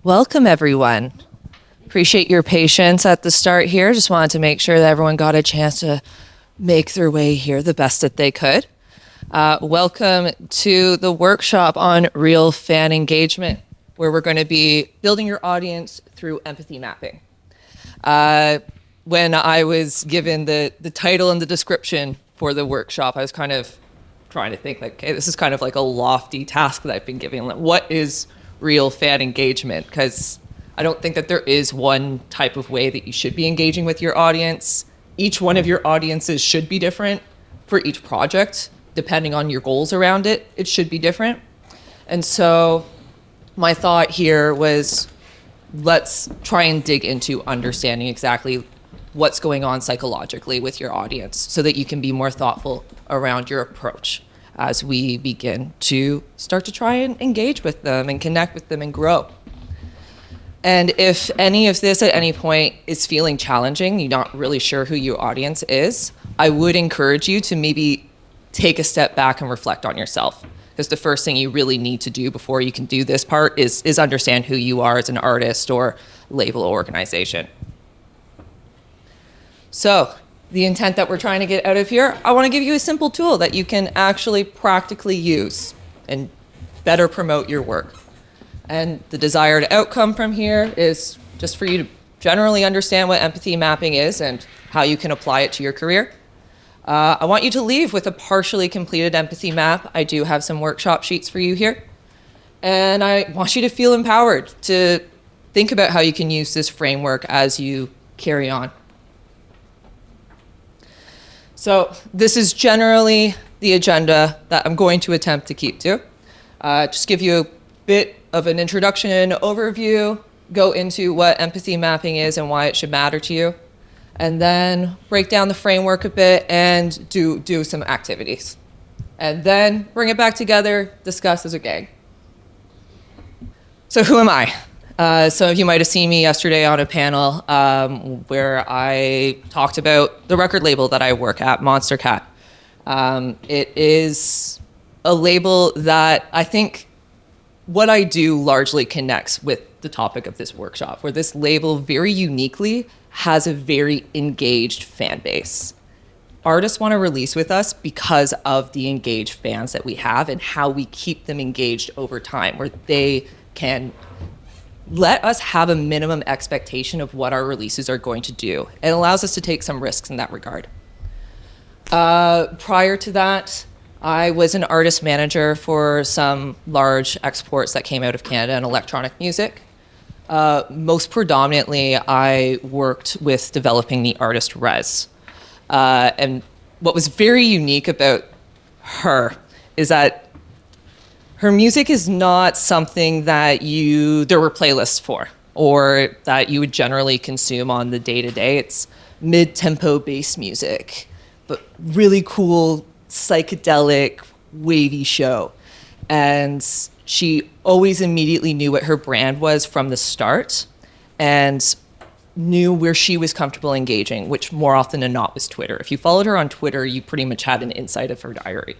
Welcome, everyone. Appreciate your patience at the start here. Just wanted to make sure that everyone got a chance to make their way here the best that they could. Welcome to the workshop on real fan engagement, where we're going to be building your audience through empathy mapping. When I was given the title and the description for the workshop, I was kind of trying to think like, okay, this is kind of like a lofty task that I've been given. Like, what is real fan engagement? Because I don't think that there is one type of way that you should be engaging with your audience. Each one of your audiences should be different for each project, depending on your goals around it. It should be different. And so my thought here was, let's try and dig into understanding exactly what's going on psychologically with your audience so that you can be more thoughtful around your approach as we begin to start to try and engage with them and connect with them and grow. And if any of this at any point is feeling challenging, you're not really sure who your audience is, I would encourage you to maybe take a step back and reflect on yourself. Because the first thing you really need to do before you can do this part is understand who you are as an artist or label or organization. So the intent that we're trying to get out of here, I want to give you a simple tool that you can actually practically use and better promote your work. And the desired outcome from here is just for you to generally understand what empathy mapping is and how you can apply it to your career. I want you to leave with a partially completed empathy map. I do have some workshop sheets for you here. And I want you to feel empowered to think about how you can use this framework as you carry on. So this is generally the agenda that I'm going to attempt to keep to. Just give you a bit of an introduction, overview, go into what empathy mapping is and why it should matter to you, and then break down the framework a bit and do some activities. And then bring it back together, discuss as a gang. So who am I? Some of you might have seen me yesterday on a panel where I talked about the record label that I work at, Monstercat. It is a label that I think what I do largely connects with the topic of this workshop, where this label very uniquely has a very engaged fan base. Artists want to release with us because of the engaged fans that we have and how we keep them engaged over time, where they can let us have a minimum expectation of what our releases are going to do. It allows us to take some risks in that regard. Prior to that, I was an artist manager for some large exports that came out of Canada in electronic music. Most predominantly, I worked with developing the artist Rezz. And what was very unique about her is that her music is not something that there were playlists for or that you would generally consume on the day-to-day. It's mid-tempo bass music, but really cool, psychedelic, wavy show. And she always immediately knew what her brand was from the start and knew where she was comfortable engaging, which more often than not was Twitter. If you followed her on Twitter, you pretty much had an insight of her diary.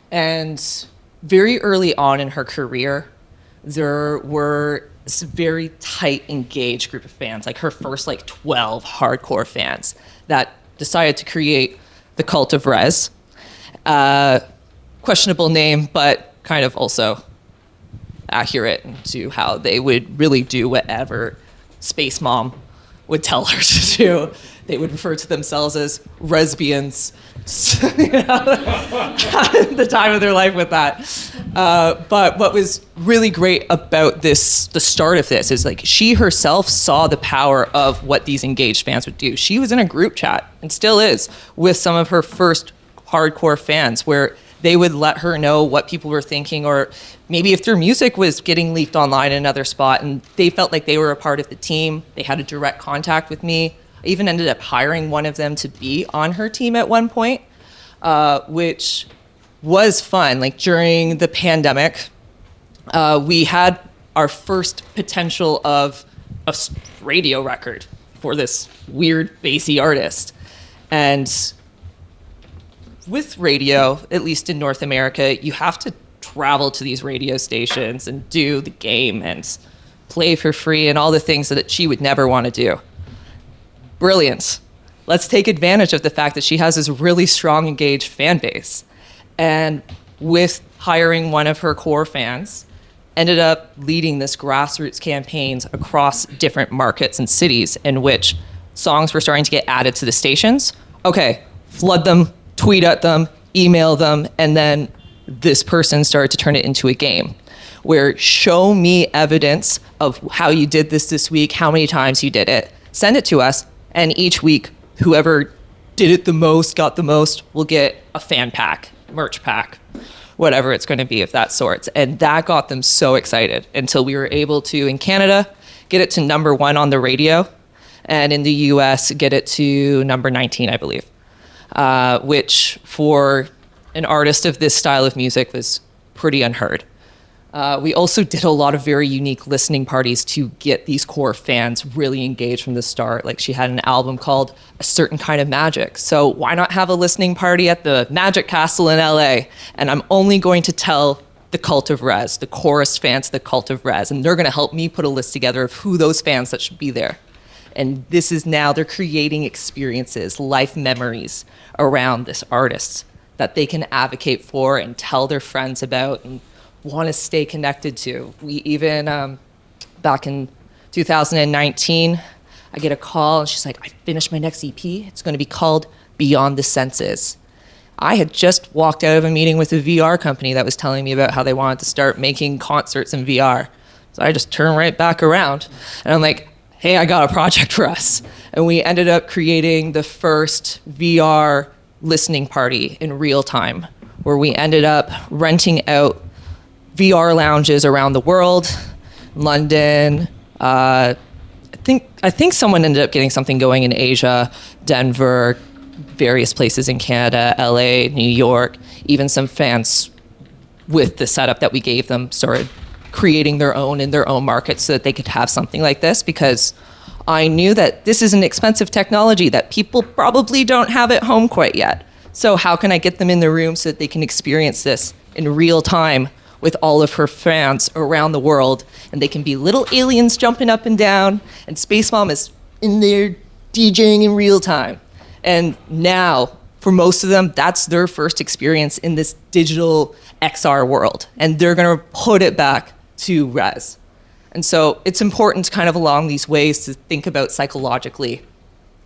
And very early on in her career, there were this very tight, engaged group of fans, like her first 12 hardcore fans that decided to create the Cult of Rezz. Questionable name, but kind of also accurate to how they would really do whatever Space Mom would tell her to do. They would refer to themselves as lesbians. The time of their life with that. But what was really great about the start of this is she herself saw the power of what these engaged fans would do. She was in a group chat, and still is, with some of her first hardcore fans where they would let her know what people were thinking, or maybe if their music was getting leaked online in another spot and they felt like they were a part of the team, they had a direct contact with me. I even ended up hiring one of them to be on her team at one point, which was fun. During the pandemic, we had our first potential of a radio record for this weird bassy artist. And with radio, at least in North America, you have to travel to these radio stations and do the game and play for free, and all the things that she would never want to do. Brilliant. Let's take advantage of the fact that she has this really strong, engaged fan base. And with hiring one of her core fans, ended up leading this grassroots campaigns across different markets and cities in which songs were starting to get added to the stations. Okay, flood them, tweet at them, email them, and then this person started to turn it into a game where show me evidence of how you did this week, how many times you did it, send it to us, and each week, whoever did it the most, got the most, will get a fan pack, merch pack, whatever it's going to be of that sort. And that got them so excited until we were able to, in Canada, get it to #1 on the radio, and in the US, get it to number 19, I believe, which for an artist of this style of music was pretty unheard. We also did a lot of very unique listening parties to get these core fans really engaged from the start. Like she had an album called A Certain Kind of Magic. So why not have a listening party at the Magic Castle in LA? And I'm only going to tell the cult of Rezz, the chorus fans, the cult of Rezz, and they're gonna help me put a list together of who those fans that should be there. And this is now, they're creating experiences, life memories around this artist that they can advocate for and tell their friends about and want to stay connected to. We even, back in 2019, I get a call and she's like, I finished my next EP. It's going to be called Beyond the Senses. I had just walked out of a meeting with a VR company that was telling me about how they wanted to start making concerts in VR. So I just turned right back around and I'm like, hey, I got a project for us. And we ended up creating the first VR listening party in real time, where we ended up renting out VR lounges around the world, London. I think someone ended up getting something going in Asia, Denver, various places in Canada, LA, New York. Even some fans with the setup that we gave them started creating their own in their own markets so that they could have something like this, because I knew that this is an expensive technology that people probably don't have at home quite yet. So how can I get them in the room so that they can experience this in real time with all of her fans around the world, and they can be little aliens jumping up and down, and Space Mom is in there DJing in real time. And now, for most of them, that's their first experience in this digital XR world, and they're gonna put it back to Rezz. And so it's important kind of along these ways to think about psychologically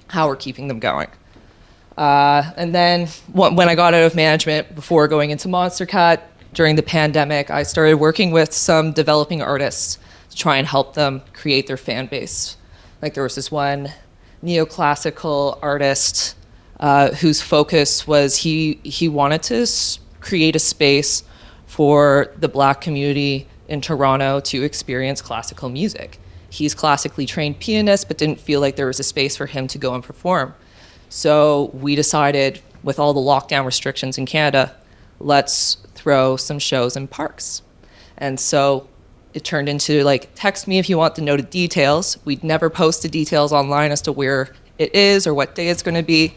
how we're keeping them going. And then when I got out of management before going into Monstercat, during the pandemic, I started working with some developing artists to try and help them create their fan base. Like there was this one neoclassical artist whose focus was he wanted to create a space for the Black community in Toronto to experience classical music. He's classically trained pianist, but didn't feel like there was a space for him to go and perform. So we decided, with all the lockdown restrictions in Canada, let's throw some shows in parks. And so it turned into like, text me if you want to know the details. We'd never post the details online as to where it is or what day it's going to be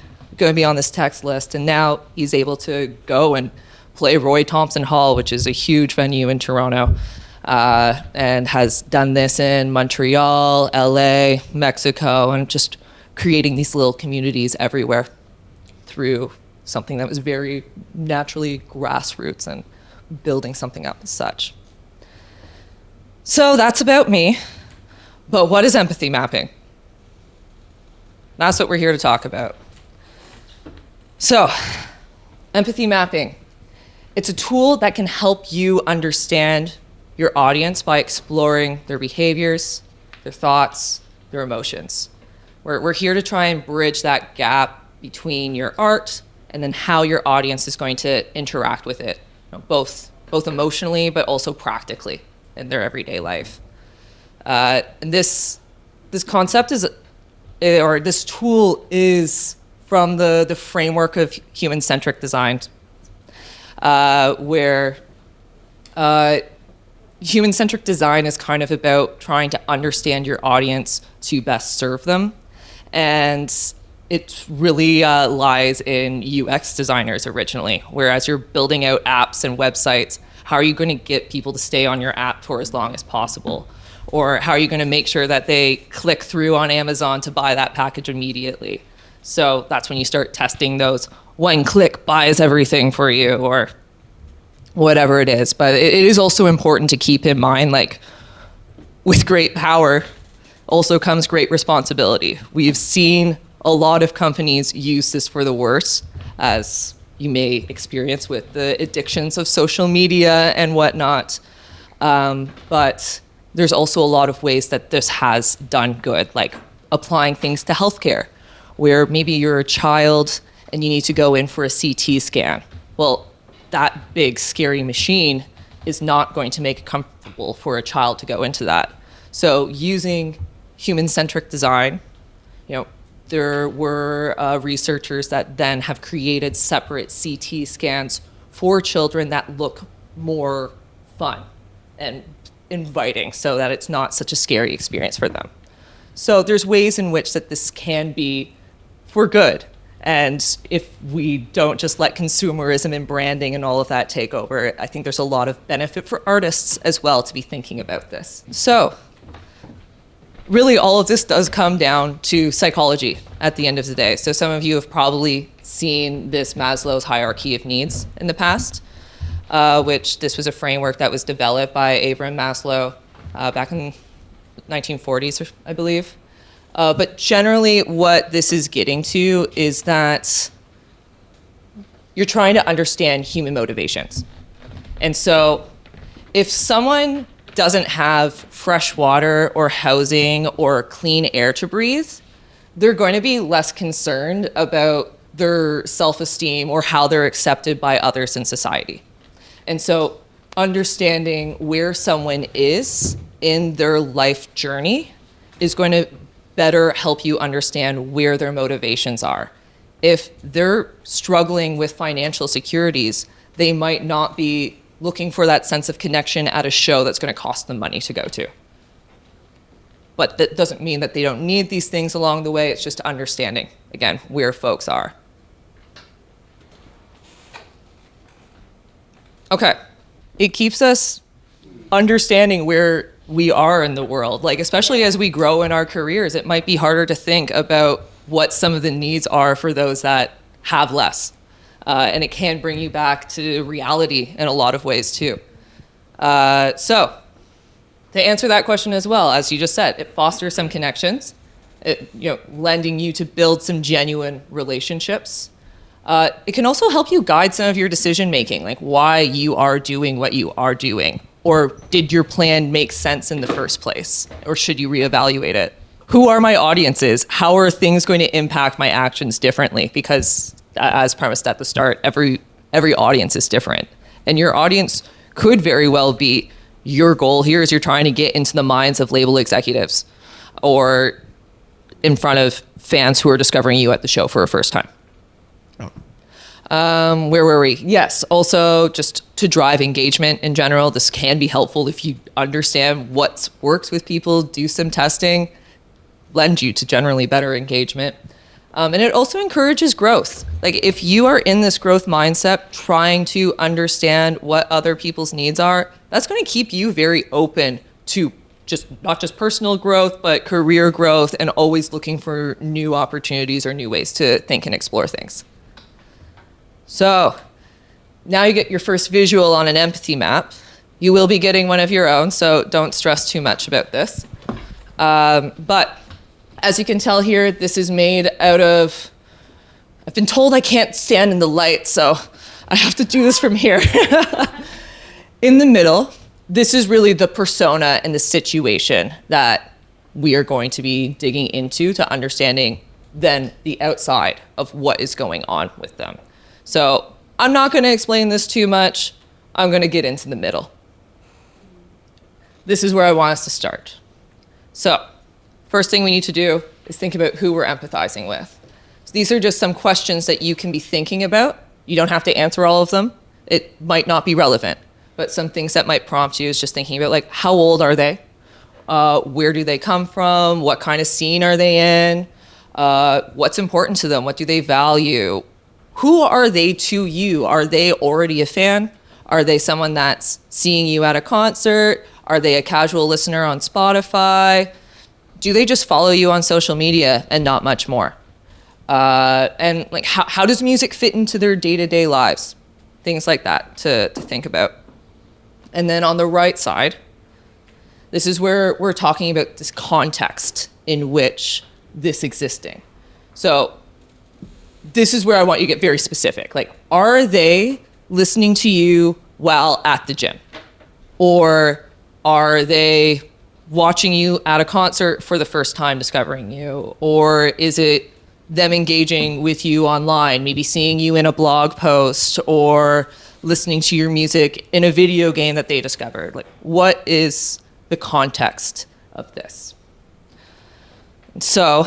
on this text list. And now he's able to go and play Roy Thompson Hall, which is a huge venue in Toronto, and has done this in Montreal, LA, Mexico, and just creating these little communities everywhere through something that was very naturally grassroots and building something up as such. So that's about me. But what is empathy mapping? That's what we're here to talk about. So, empathy mapping. It's a tool that can help you understand your audience by exploring their behaviors, their thoughts, their emotions. We're here to try and bridge that gap between your art and then how your audience is going to interact with it, both emotionally but also practically in their everyday life. And this concept is, or this tool is from the framework of human-centric design, where human-centric design is kind of about trying to understand your audience to best serve them. And it really lies in UX designers originally, whereas you're building out apps and websites, how are you going to get people to stay on your app for as long as possible? Or how are you going to make sure that they click through on Amazon to buy that package immediately? So that's when you start testing those one click buys everything for you or whatever it is. But it is also important to keep in mind, like, with great power also comes great responsibility. We've seen a lot of companies use this for the worse, as you may experience with the addictions of social media and whatnot. But there's also a lot of ways that this has done good, like applying things to healthcare, where maybe you're a child and you need to go in for a CT scan. Well, that big, scary machine is not going to make it comfortable for a child to go into that. So using human-centric design, there were researchers that then have created separate CT scans for children that look more fun and inviting so that it's not such a scary experience for them. So there's ways in which that this can be for good. And if we don't just let consumerism and branding and all of that take over, I think there's a lot of benefit for artists as well to be thinking about this. So really all of this does come down to psychology at the end of the day. So some of you have probably seen this Maslow's hierarchy of needs in the past, which this was a framework that was developed by Abraham Maslow back in 1940s, I believe. But generally what this is getting to is that you're trying to understand human motivations. And so if someone doesn't have fresh water or housing or clean air to breathe, they're going to be less concerned about their self-esteem or how they're accepted by others in society. And so understanding where someone is in their life journey is going to better help you understand where their motivations are. If they're struggling with financial securities, they might not be looking for that sense of connection at a show that's going to cost them money to go to. But that doesn't mean that they don't need these things along the way. It's just understanding, again, where folks are. Okay, it keeps us understanding where we are in the world. Like, especially as we grow in our careers, it might be harder to think about what some of the needs are for those that have less. And it can bring you back to reality in a lot of ways too. So to answer that question as well, as you just said, it fosters some connections, lending you to build some genuine relationships. It can also help you guide some of your decision making, like why you are doing what you are doing. Or did your plan make sense in the first place? Or should you reevaluate it? Who are my audiences? How are things going to impact my actions differently? Because as premised at the start, every audience is different. And your audience could very well be, your goal here is you're trying to get into the minds of label executives or in front of fans who are discovering you at the show for a first time. Where were we? Yes, also just to drive engagement in general. This can be helpful if you understand what works with people, do some testing, lend you to generally better engagement. And it also encourages growth. Like if you are in this growth mindset, trying to understand what other people's needs are, that's going to keep you very open to not just personal growth, but career growth and always looking for new opportunities or new ways to think and explore things. So now you get your first visual on an empathy map. You will be getting one of your own, so don't stress too much about this. But as you can tell here, this is made out of, I've been told I can't stand in the light, so I have to do this from here. In the middle, this is really the persona and the situation that we are going to be digging into to understanding then the outside of what is going on with them. So I'm not going to explain this too much. I'm going to get into the middle. This is where I want us to start. So first thing we need to do is think about who we're empathizing with. So these are just some questions that you can be thinking about. You don't have to answer all of them. It might not be relevant, but some things that might prompt you is just thinking about, like, how old are they? Where do they come from? What kind of scene are they in? What's important to them? What do they value? Who are they to you? Are they already a fan? Are they someone that's seeing you at a concert? Are they a casual listener on Spotify? Do they just follow you on social media and not much more? And like, how does music fit into their day-to-day lives? Things like that to think about. And then on the right side, this is where we're talking about this context in which this existing. So this is where I want you to get very specific. Like, are they listening to you while at the gym? Or are they watching you at a concert for the first time, discovering you? Or is it them engaging with you online, maybe seeing you in a blog post or listening to your music in a video game that they discovered? Like, what is the context of this? So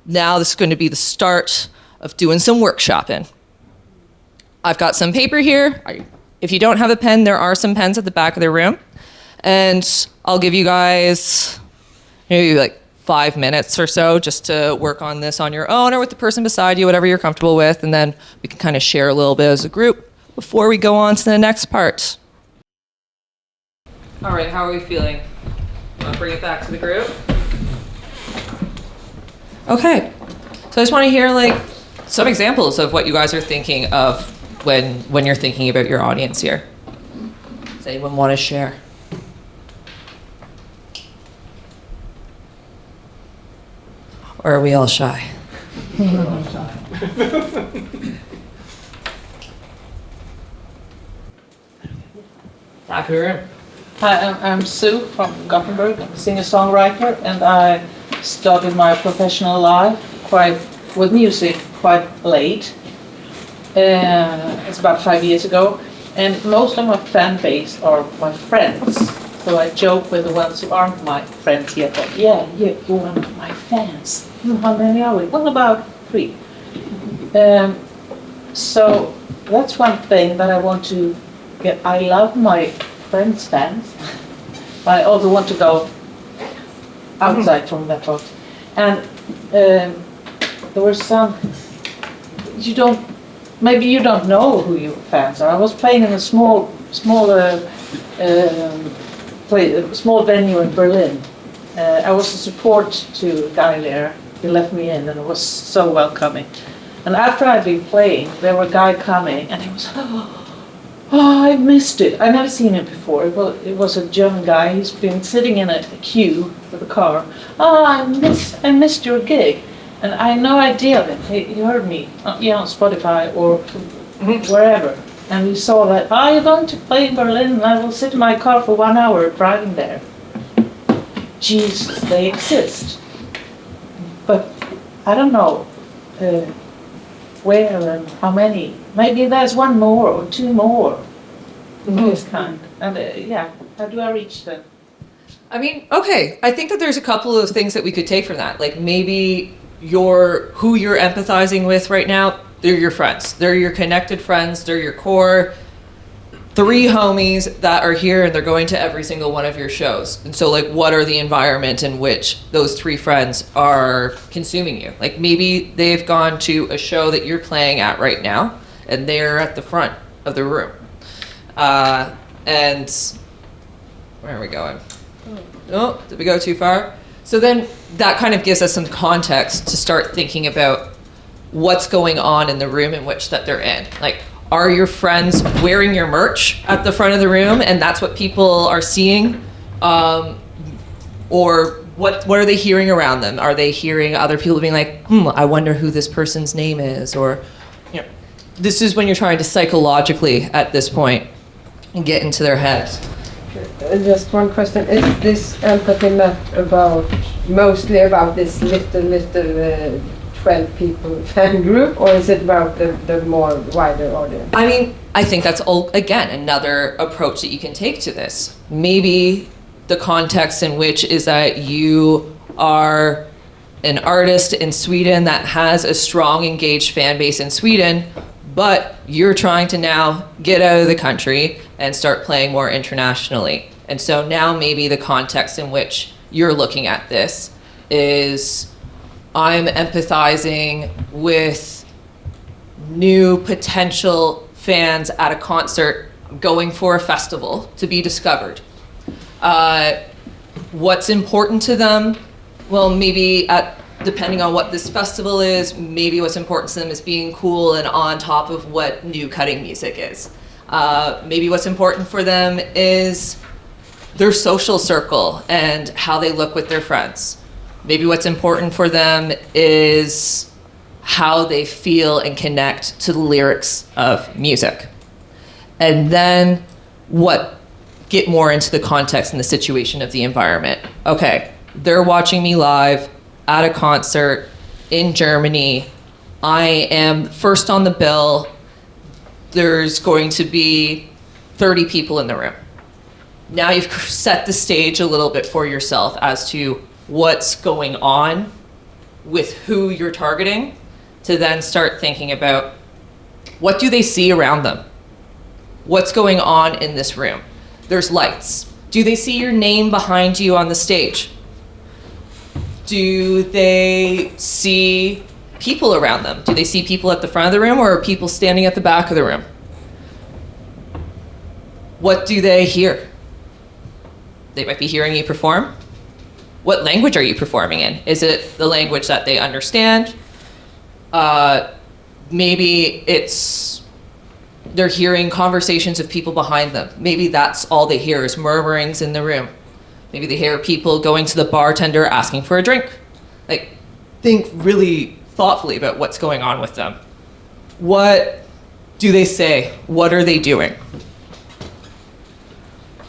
now this is going to be the start of doing some workshopping. I've got some paper here. If you don't have a pen, there are some pens at the back of the room. And I'll give you guys maybe like 5 minutes or so just to work on this on your own or with the person beside you, whatever you're comfortable with. And then we can kind of share a little bit as a group before we go on to the next part. All right, how are we feeling? Want to bring it back to the group? Okay, so I just want to hear like some examples of what you guys are thinking of when you're thinking about your audience here. Does anyone want to share? Or are we all shy? We're all shy. Back of the room. Hi, I'm Sue from Gothenburg. I'm a singer-songwriter, and I started my professional life with music quite late. It's about 5 years ago, and most of my fan base are my friends. So I joke with the ones who aren't my friends yet. But yeah, you're one of my fans. How many are we? Well, about 3. So that's one thing that I want to get. I love my friends' fans. I also want to go outside from that part. And there were some, maybe you don't know who your fans are. I was playing in a small venue in Berlin. I was a support to a guy there. He let me in and it was so welcoming. And after I'd been playing, there was a guy coming and he was, oh, I missed it. I've never seen him before. It was a German guy. He's been sitting in a queue for the car. Oh, I missed your gig. And I had no idea of it. He heard me on Spotify or wherever. And we saw that, you're going to play in Berlin and I will sit in my car for 1 hour driving there. Jesus, they exist. But I don't know where and how many. Maybe there's 1 more or 2 more of this kind. And how do I reach them? I mean, okay, I think that there's a couple of things that we could take from that. Like maybe who you're empathizing with right now, they're your friends. They're your connected friends. They're your core 3 homies that are here and they're going to every single one of your shows. And so like, what are the environment in which those 3 friends are consuming you? Like maybe they've gone to a show that you're playing at right now and they're at the front of the room. And where are we going? Oh, did we go too far? So then that kind of gives us some context to start thinking about what's going on in the room in which that they're in. Like, are your friends wearing your merch at the front of the room and that's what people are seeing? Or what are they hearing around them? Are they hearing other people being like, I wonder who this person's name is? Or, this is when you're trying to psychologically at this point and get into their heads. Just one question. Is this empathy not mostly about this little 12 people fan group, or is it about the more wider audience? I mean, I think that's, again, another approach that you can take to this. Maybe the context in which is that you are an artist in Sweden that has a strong, engaged fan base in Sweden, but you're trying to now get out of the country and start playing more internationally. And so now maybe the context in which you're looking at this is, I'm empathizing with new potential fans at a concert going for a festival to be discovered. What's important to them? Well, maybe depending on what this festival is, maybe what's important to them is being cool and on top of what new cutting music is. Maybe what's important for them is their social circle and how they look with their friends. Maybe what's important for them is how they feel and connect to the lyrics of music. And then get more into the context and the situation of the environment. Okay, they're watching me live at a concert in Germany. I am first on the bill. There's going to be 30 people in the room. Now you've set the stage a little bit for yourself as to what's going on with who you're targeting, to then start thinking about what do they see around them? What's going on in this room? There's lights. Do they see your name behind you on the stage? Do they see people around them? Do they see people at the front of the room, or are people standing at the back of the room? What do they hear? They might be hearing you perform. What language are you performing in? Is it the language that they understand? Maybe they're hearing conversations of people behind them. Maybe that's all they hear is murmurings in the room. Maybe they hear people going to the bartender asking for a drink. Like, think really thoughtfully about what's going on with them. What do they say? What are they doing?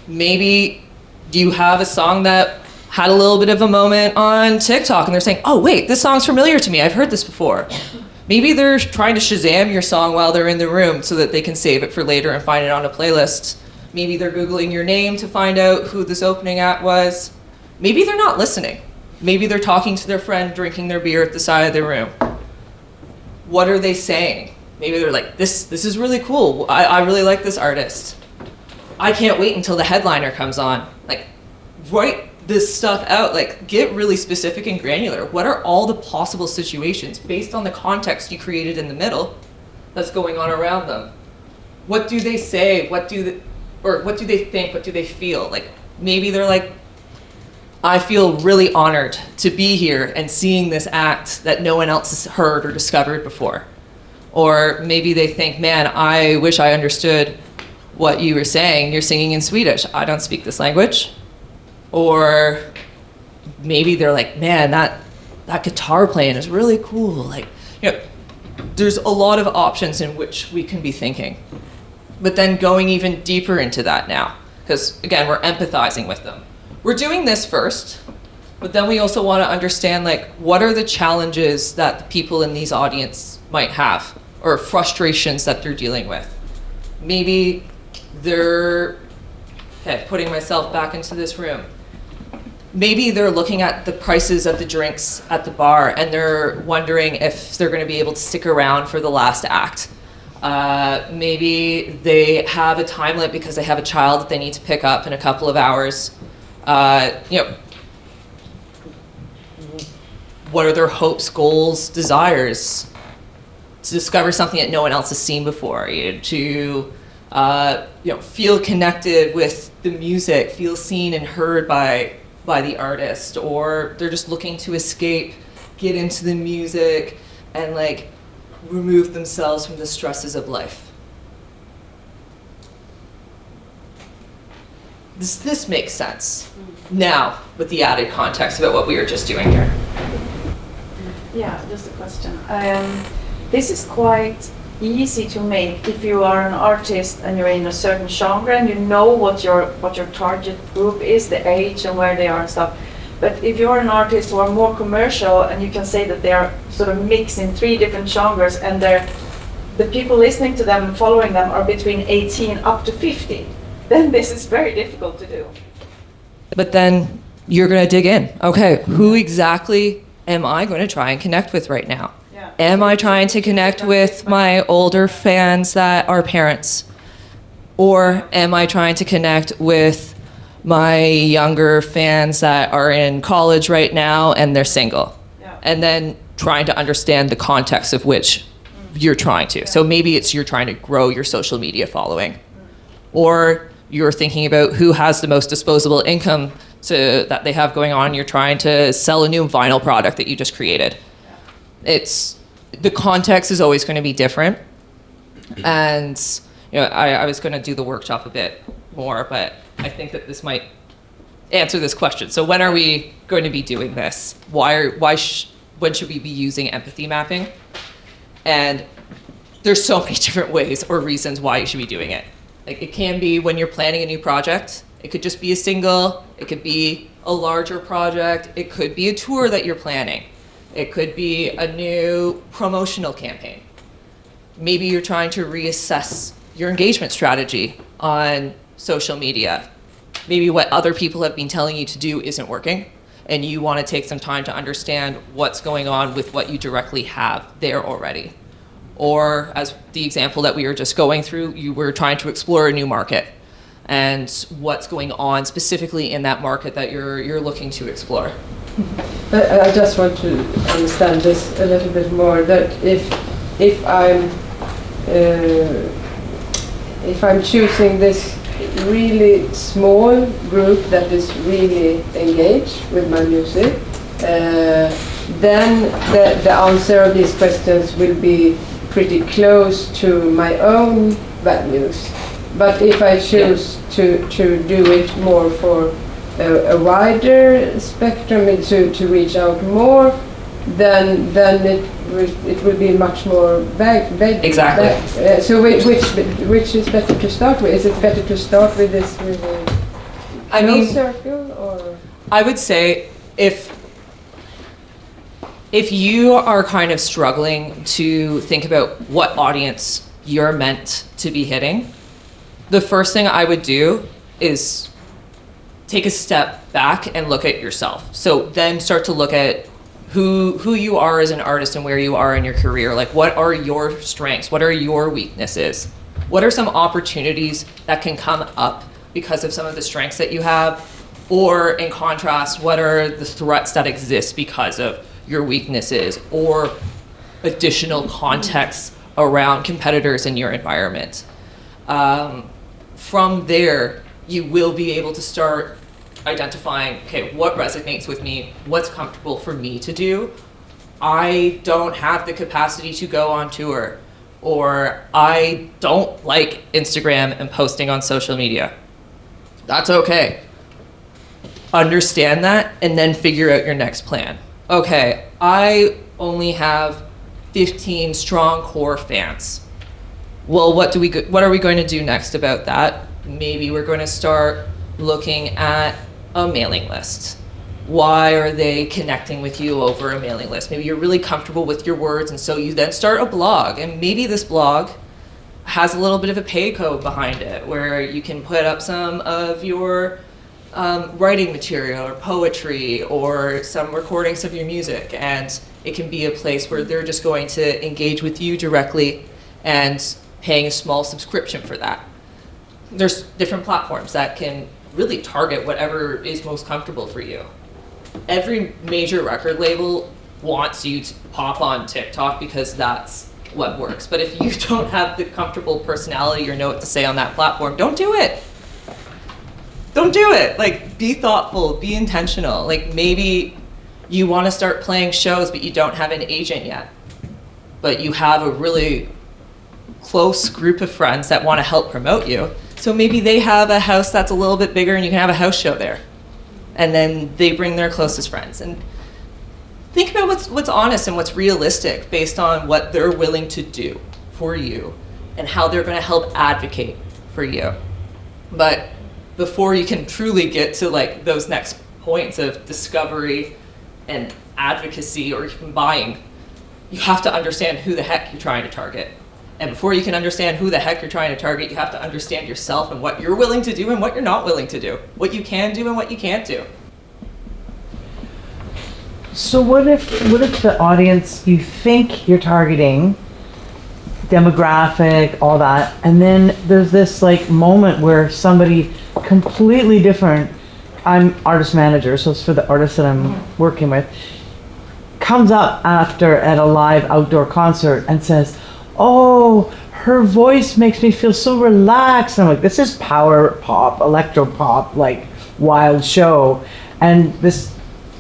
Maybe you have a song that had a little bit of a moment on TikTok and they're saying, oh wait, this song's familiar to me, I've heard this before. Maybe they're trying to Shazam your song while they're in the room so that they can save it for later and find it on a playlist. Maybe they're Googling your name to find out who this opening act was. Maybe they're not listening. Maybe they're talking to their friend, drinking their beer at the side of the room. What are they saying? Maybe they're like, this is really cool. I really like this artist. I can't wait until the headliner comes on. Like, write this stuff out. Like, get really specific and granular. What are all the possible situations based on the context you created in the middle that's going on around them? What do they say? What do they think? What do they feel? Like, maybe they're like, I feel really honored to be here and seeing this act that no one else has heard or discovered before. Or maybe they think, man, I wish I understood what you were saying. You're singing in Swedish. I don't speak this language. Or maybe they're like, man, that guitar playing is really cool. Like, there's a lot of options in which we can be thinking. But then going even deeper into that now, because again, we're empathizing with them. We're doing this first, but then we also want to understand, like, what are the challenges that the people in these audience might have, or frustrations that they're dealing with. Maybe they're, putting myself back into this room. Maybe they're looking at the prices of the drinks at the bar and they're wondering if they're going to be able to stick around for the last act. Maybe they have a time limit because they have a child that they need to pick up in a couple of hours. What are their hopes, goals, desires? To discover something that no one else has seen before. To feel connected with the music, feel seen and heard by the artist, or they're just looking to escape, get into the music, and like remove themselves from the stresses of life. This makes sense now with the added context about what we were just doing here. Yeah, just a question. This is quite easy to make if you are an artist and you're in a certain genre and you know what your target group is, the age and where they are and stuff. But if you're an artist who are more commercial and you can say that they are sort of mixed in 3 different genres and the people listening to them and following them are between 18 up to 50, then this is very difficult to do. But then you're going to dig in. Okay, who exactly am I going to try and connect with right now? Am I trying to connect with my older fans that are parents? Or am I trying to connect with my younger fans that are in college right now and they're single? Yeah. And then trying to understand the context of which you're trying to. Yeah. So maybe it's you're trying to grow your social media following. Or you're thinking about who has the most disposable income that they have going on. You're trying to sell a new vinyl product that you just created. The context is always going to be different. And I was going to do the workshop a bit more, but I think that this might answer this question. So when are we going to be doing this? When should we be using empathy mapping? And there's so many different ways or reasons why you should be doing it. Like, it can be when you're planning a new project. It could just be a single. It could be a larger project. It could be a tour that you're planning. It could be a new promotional campaign. Maybe you're trying to reassess your engagement strategy on social media. Maybe what other people have been telling you to do isn't working, and you want to take some time to understand what's going on with what you directly have there already. Or, as the example that we were just going through, you were trying to explore a new market and what's going on specifically in that market that you're looking to explore. I just want to understand this a little bit more, that if I'm choosing this really small group that is really engaged with my music, then the answer of these questions will be pretty close to my own values. But if I choose to do it more for a wider spectrum, to reach out more, then it will be much more vague. Exactly. So which is better to start with? Is it better to start with this circle, or? I would say if you are kind of struggling to think about what audience you're meant to be hitting, the first thing I would do is take a step back and look at yourself. So then start to look at who you are as an artist and where you are in your career. Like, what are your strengths? What are your weaknesses? What are some opportunities that can come up because of some of the strengths that you have? Or in contrast, what are the threats that exist because of your weaknesses or additional context around competitors in your environment? From there, you will be able to start identifying, okay, what resonates with me, what's comfortable for me to do. I don't have the capacity to go on tour, or I don't like Instagram and posting on social media. That's okay. Understand that and then figure out your next plan. Okay, I only have 15 strong core fans. Well, what are we going to do next about that? Maybe we're going to start looking at a mailing list. Why are they connecting with you over a mailing list? Maybe you're really comfortable with your words, and so you then start a blog, and maybe this blog has a little bit of a pay code behind it where you can put up some of your writing material or poetry or some recordings of your music, and it can be a place where they're just going to engage with you directly and paying a small subscription for that. There's different platforms that can really target whatever is most comfortable for you. Every major record label wants you to pop on TikTok because that's what works. But if you don't have the comfortable personality or know what to say on that platform, don't do it. Don't do it. Like, be thoughtful, be intentional. Like, maybe you want to start playing shows, but you don't have an agent yet. But you have a really close group of friends that want to help promote you. So maybe they have a house that's a little bit bigger and you can have a house show there. And then they bring their closest friends. And think about what's honest and what's realistic based on what they're willing to do for you and how they're going to help advocate for you. But before you can truly get to like those next points of discovery and advocacy or even buying, you have to understand who the heck you're trying to target. And before you can understand who the heck you're trying to target, you have to understand yourself and what you're willing to do and what you're not willing to do, what you can do and what you can't do. So what if the audience you think you're targeting, demographic, all that, and then there's this like moment where somebody completely different, I'm artist manager, so it's for the artists that I'm working with, comes up after at a live outdoor concert and says, oh, her voice makes me feel so relaxed. I'm like, this is power pop, electro pop, like wild show. And this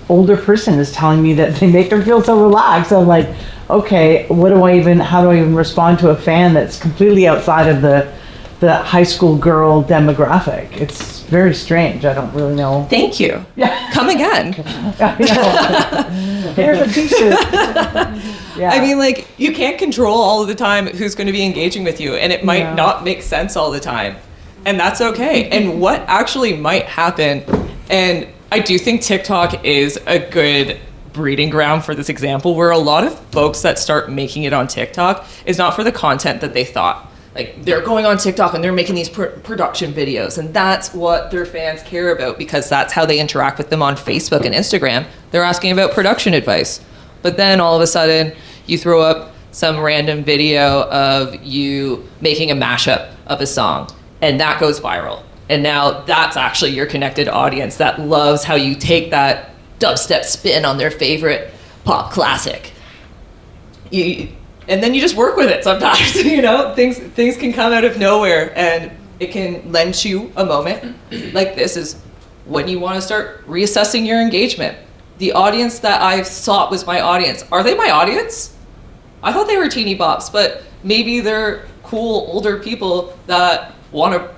older person is telling me that they make her feel so relaxed. I'm like, okay, how do I even respond to a fan that's completely outside of the high school girl demographic? It's very strange. I don't really know. Thank you. Yeah. Come again. Here's a t-shirt. Yeah. I mean, like, you can't control all of the time who's going to be engaging with you, and it might not make sense all the time. And that's okay. And what actually might happen, and I do think TikTok is a good breeding ground for this example, where a lot of folks that start making it on TikTok is not for the content that they thought. Like, they're going on TikTok and they're making these production videos, and that's what their fans care about, because that's how they interact with them on Facebook and Instagram. They're asking about production advice. But then all of a sudden, you throw up some random video of you making a mashup of a song, and that goes viral. And now that's actually your connected audience that loves how you take that dubstep spin on their favorite pop classic. And then you just work with it sometimes. Things can come out of nowhere, and it can lend you a moment like this is when you want to start reassessing your engagement. The audience that I thought was my audience, are they my audience? I thought they were teeny bops, but maybe they're cool older people that want to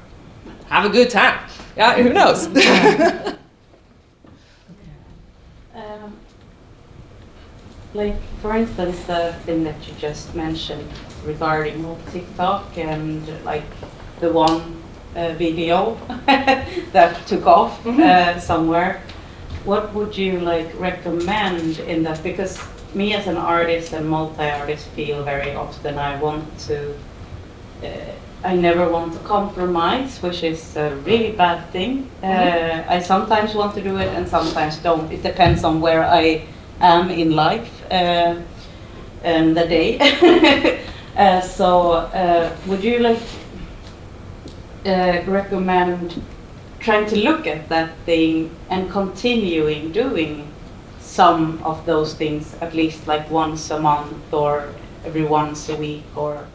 have a good time. Yeah, who knows? Like, for instance, the thing that you just mentioned regarding TikTok and like the one video that took off somewhere. What would you like recommend in that? Because me as an artist and multi-artist feel very often I never want to compromise, which is a really bad thing. I sometimes want to do it and sometimes don't. It depends on where I am in life and the day. Would you like recommend trying to look at that thing and continuing doing some of those things at least like once a month or every once a week, or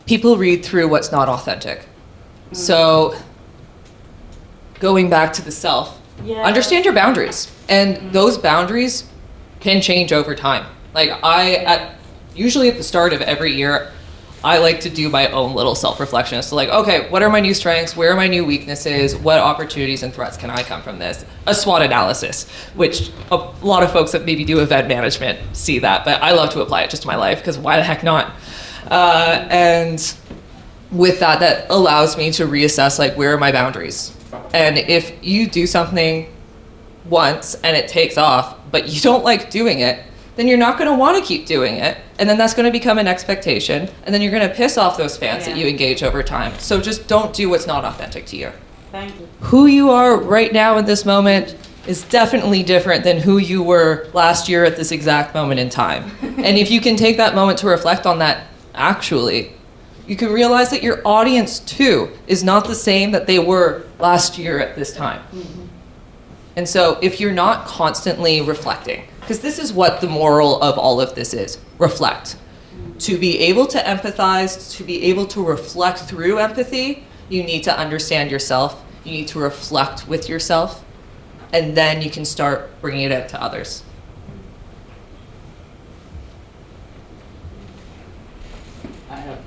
people read through what's not authentic. So going back to the self, understand your boundaries, and those boundaries can change over time. Like usually at the start of every year, I like to do my own little self-reflection. So like, okay, what are my new strengths? Where are my new weaknesses? What opportunities and threats can I come from this? A SWOT analysis, which a lot of folks that maybe do event management see that, but I love to apply it just to my life, because why the heck not? And with that allows me to reassess, like, where are my boundaries? And if you do something once and it takes off, but you don't like doing it, then you're not going to want to keep doing it. And then that's going to become an expectation. And then you're going to piss off those fans that you engage over time. So just don't do what's not authentic to you. Thank you. Who you are right now in this moment is definitely different than who you were last year at this exact moment in time. And if you can take that moment to reflect on that, actually, you can realize that your audience too is not the same that they were last year at this time. And so if you're not constantly reflecting, because this is what the moral of all of this is, reflect. To be able to empathize, to be able to reflect through empathy, you need to understand yourself, you need to reflect with yourself, and then you can start bringing it out to others.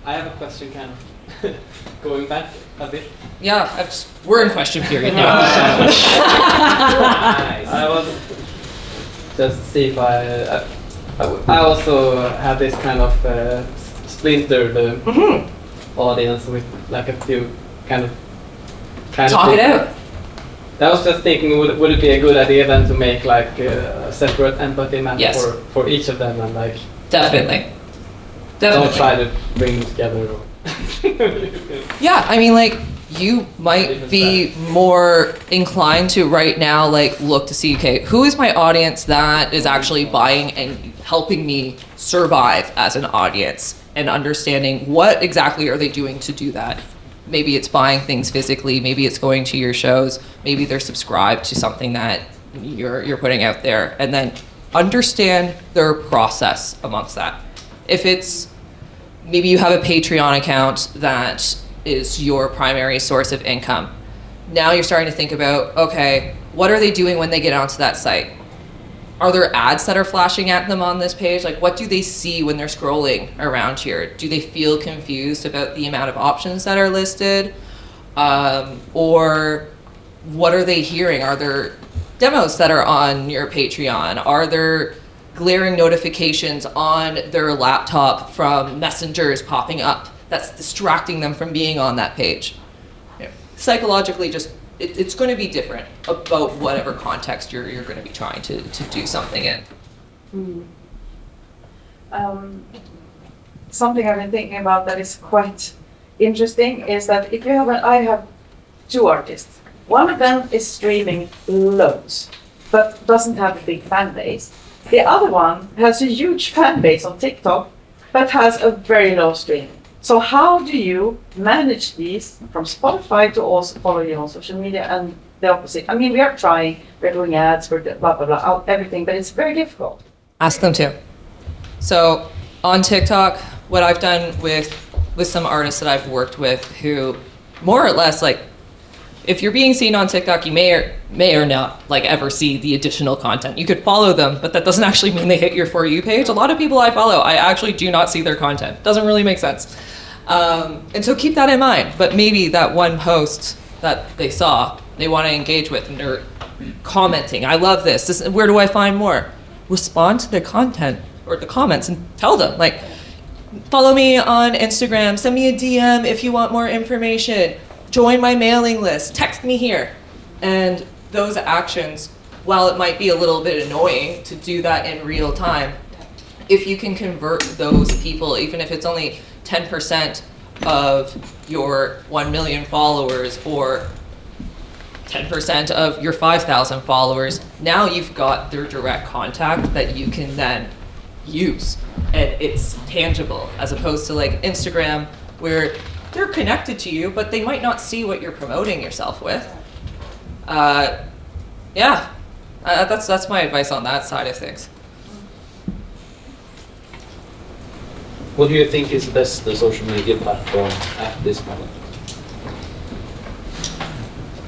I have a question, kind of going back a bit. Yeah, we're in question period now. I was just see if I also have this kind of splintered audience with like a few kind of Talk it out. I was just thinking, would it be a good idea then to make like a separate empathy map for each of them, and like Definitely. don't try to bring them together. Yeah, I mean, like, you might be more inclined to right now, like, look to see, okay, who is my audience that is actually buying and helping me survive as an audience, and understanding what exactly are they doing to do that. Maybe it's buying things physically, maybe it's going to your shows, maybe they're subscribed to something that you're putting out there, and then understand their process amongst that. If it's maybe you have a Patreon account that is your primary source of income. Now you're starting to think about, okay, what are they doing when they get onto that site? Are there ads that are flashing at them on this page? Like, what do they see when they're scrolling around here? Do they feel confused about the amount of options that are listed? Or what are they hearing? Are there demos that are on your Patreon? Are there glaring notifications on their laptop from messengers popping up that's distracting them from being on that page? Yeah. Psychologically, just it's going to be different about whatever context you're going to be trying to do something in. Something I've been thinking about that is quite interesting is that if you have I have two artists. One of them is streaming loads, but doesn't have a big fan base. The other one has a huge fan base on TikTok, but has a very low streaming. So how do you manage these from Spotify to also follow you on social media and the opposite? I mean, we are trying, we're doing ads, we're blah, blah, blah, everything, but it's very difficult. Ask them to. So on TikTok, what I've done with some artists that I've worked with who more or less, like, if you're being seen on TikTok, you may or not like ever see the additional content. You could follow them, but that doesn't actually mean they hit your For You page. A lot of people I follow, I actually do not see their content. Doesn't really make sense. And so keep that in mind. But maybe that one post that they saw, they want to engage with, and they're commenting. I love this. Where do I find more? Respond to the content or the comments and tell them, like, follow me on Instagram, send me a DM if you want more information. Join my mailing list, text me here. And those actions, while it might be a little bit annoying to do that in real time, if you can convert those people, even if it's only 10% of your 1 million followers or 10% of your 5,000 followers, now you've got their direct contact that you can then use. And it's tangible, as opposed to like Instagram, where they're connected to you, but they might not see what you're promoting yourself with. That's my advice on that side of things. What do you think is the best social media platform at this moment?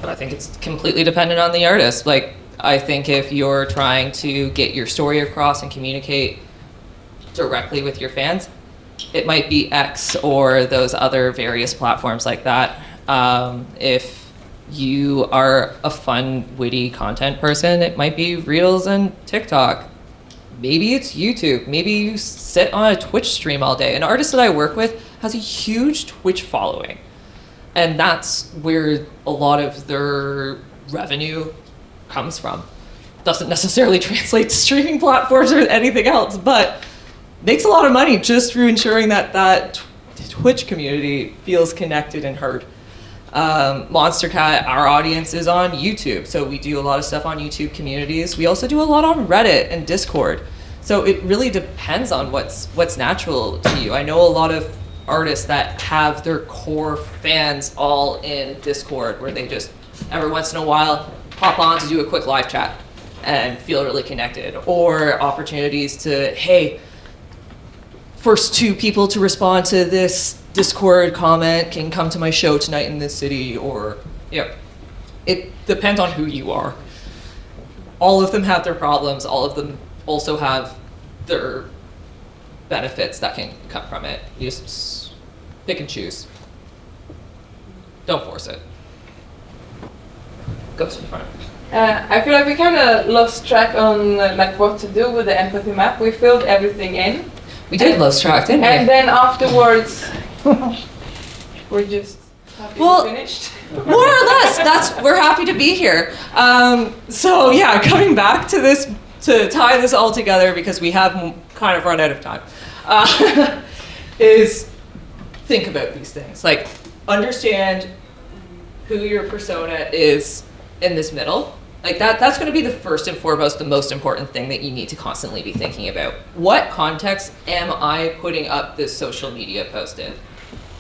But I think it's completely dependent on the artist. Like, I think if you're trying to get your story across and communicate directly with your fans, it might be X or those other various platforms like that. If you are a fun, witty content person, it might be Reels and TikTok. Maybe it's YouTube. Maybe you sit on a Twitch stream all day. An artist that I work with has a huge Twitch following. And that's where a lot of their revenue comes from. Doesn't necessarily translate to streaming platforms or anything else, but makes a lot of money just through ensuring that Twitch community feels connected and heard. Monstercat, our audience is on YouTube, so we do a lot of stuff on YouTube communities. We also do a lot on Reddit and Discord. So it really depends on what's natural to you. I know a lot of artists that have their core fans all in Discord, where they just every once in a while pop on to do a quick live chat and feel really connected, or opportunities to, hey, first two people to respond to this Discord comment can come to my show tonight in this city, or, it depends on who you are. All of them have their problems. All of them also have their benefits that can come from it. You just pick and choose. Don't force it. Go to the front. I feel like we kind of lost track on like what to do with the empathy map. We filled everything in. We did lose track, didn't we? And then afterwards, we're just happy finished. More or less, we're happy to be here. So yeah, coming back to this, to tie this all together, because we have kind of run out of time, is think about these things. Like, understand who your persona is in this middle. Like that's going to be the first and foremost, the most important thing that you need to constantly be thinking about. What context am I putting up this social media post in?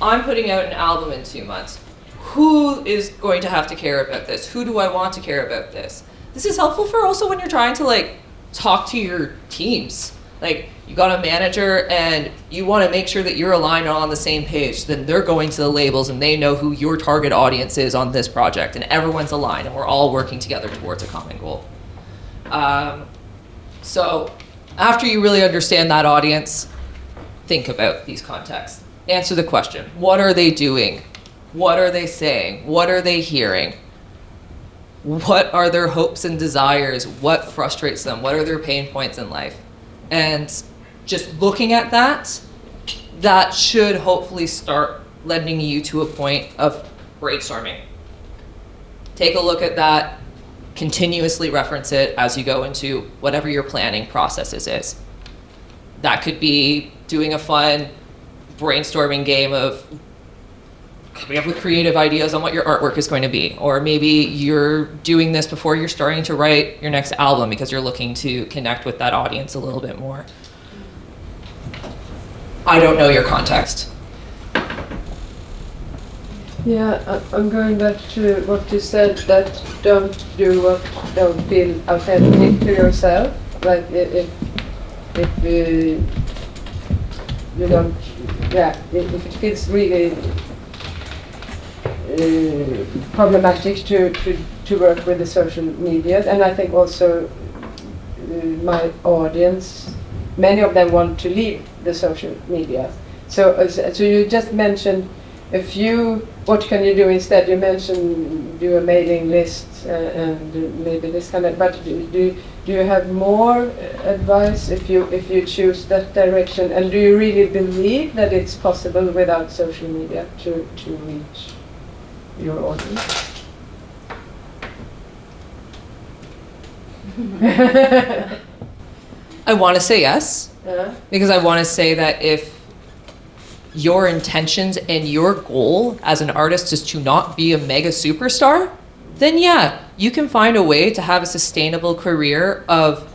I'm putting out an album in 2 months. Who is going to have to care about this? Who do I want to care about this? This is helpful for also when you're trying to like talk to your teams. Like, you got a manager and you want to make sure that you're aligned and on the same page, then they're going to the labels and they know who your target audience is on this project, and everyone's aligned and we're all working together towards a common goal. So after you really understand that audience, think about these contexts. Answer the question, what are they doing? What are they saying? What are they hearing? What are their hopes and desires? What frustrates them? What are their pain points in life? And just looking at that, that should hopefully start lending you to a point of brainstorming. Take a look at that, continuously reference it as you go into whatever your planning processes is. That could be doing a fun brainstorming game of coming up with creative ideas on what your artwork is going to be. Or maybe you're doing this before you're starting to write your next album because you're looking to connect with that audience a little bit more. I don't know your context. Yeah, I'm going back to what you said, that don't do what don't feel authentic to yourself. Like if you don't, yeah, if it feels really problematic to work with the social media. And I think also my audience, many of them want to leave the social media. So you just mentioned a few, what can you do instead? You mentioned do a mailing list and maybe this kind of, but do you have more advice if you choose that direction? And do you really believe that it's possible without social media to reach your audience? I want to say yes, Yeah. because I want to say that if your intentions and your goal as an artist is to not be a mega superstar, then yeah, you can find a way to have a sustainable career of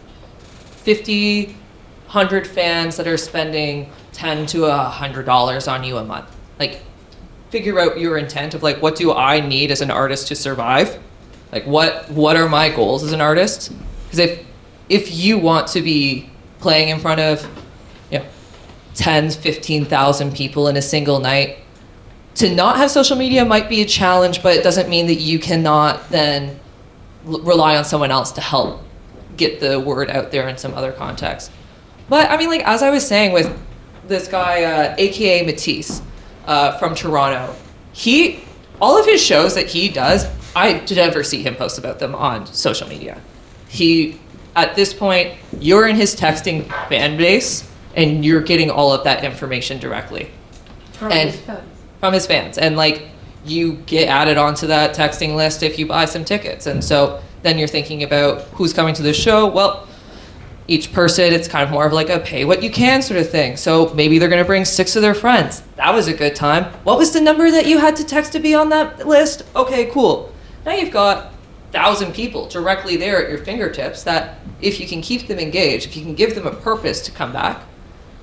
50, 100 fans that are spending $10 to $100 on you a month. Like, figure out your intent of like, what do I need as an artist to survive? Like, what are my goals as an artist? Because if you want to be playing in front of, 10, 15,000 people in a single night, to not have social media might be a challenge, but it doesn't mean that you cannot then rely on someone else to help get the word out there in some other context. But I mean, like, as I was saying with this guy, AKA Matisse from Toronto, all of his shows that he does, I never see him post about them on social media. At this point, you're in his texting fan base, and you're getting all of that information directly. From his fans. And like, you get added onto that texting list if you buy some tickets. And so then you're thinking about who's coming to the show. Well, each person, it's kind of more of like a pay what you can sort of thing. So maybe they're gonna bring 6 of their friends. That was a good time. What was the number that you had to text to be on that list? Okay, cool. Now you've got 1,000 people directly there at your fingertips that if you can keep them engaged, if you can give them a purpose to come back,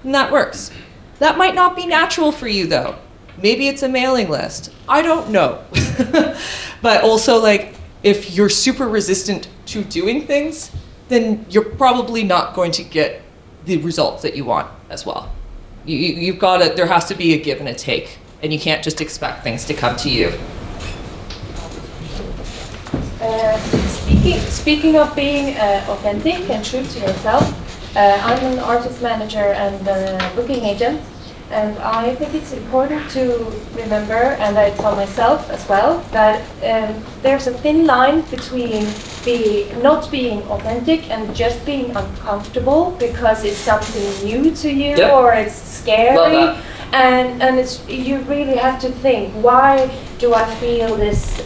then that works. That might not be natural for you though. Maybe it's a mailing list. I don't know. But also, like, if you're super resistant to doing things, then you're probably not going to get the results that you want as well. You've got to, there has to be a give and a take, and you can't just expect things to come to you. Speaking of being authentic and true to yourself, I'm an artist manager and a booking agent, and I think it's important to remember, and I tell myself as well, that there's a thin line between not being authentic and just being uncomfortable because it's something new to you. Yep. Or it's scary. Love that. And it's, you really have to think, why do I feel this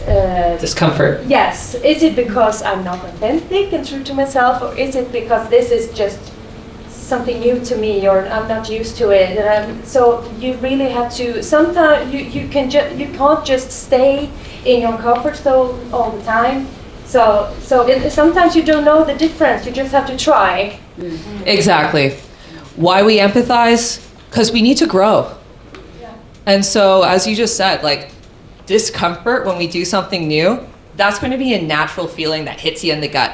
discomfort? Yes. Is it because I'm not authentic and true to myself, or is it because this is just something new to me, or I'm not used to it? So you really have to. Sometimes you can't just stay in your comfort zone all the time. So sometimes you don't know the difference. You just have to try. Mm-hmm. Exactly. Why we empathize? Because we need to grow. Yeah. And so, as you just said, like, discomfort when we do something new, that's going to be a natural feeling that hits you in the gut.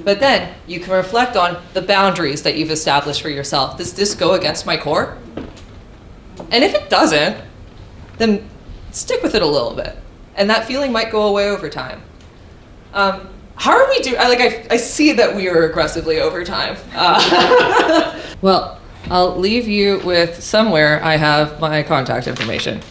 But then you can reflect on the boundaries that you've established for yourself. Does this go against my core? And if it doesn't, then stick with it a little bit. And that feeling might go away over time. How are we doing? I see that we are aggressively over time. Well, I'll leave you with somewhere I have my contact information.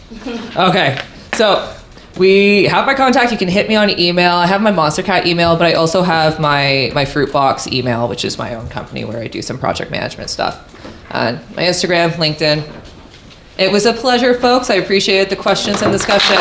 Okay, so we have my contact. You can hit me on email. I have my Monstercat email, but I also have my Fruitbox email, which is my own company where I do some project management stuff. My Instagram, LinkedIn. It was a pleasure, folks. I appreciated the questions and discussion.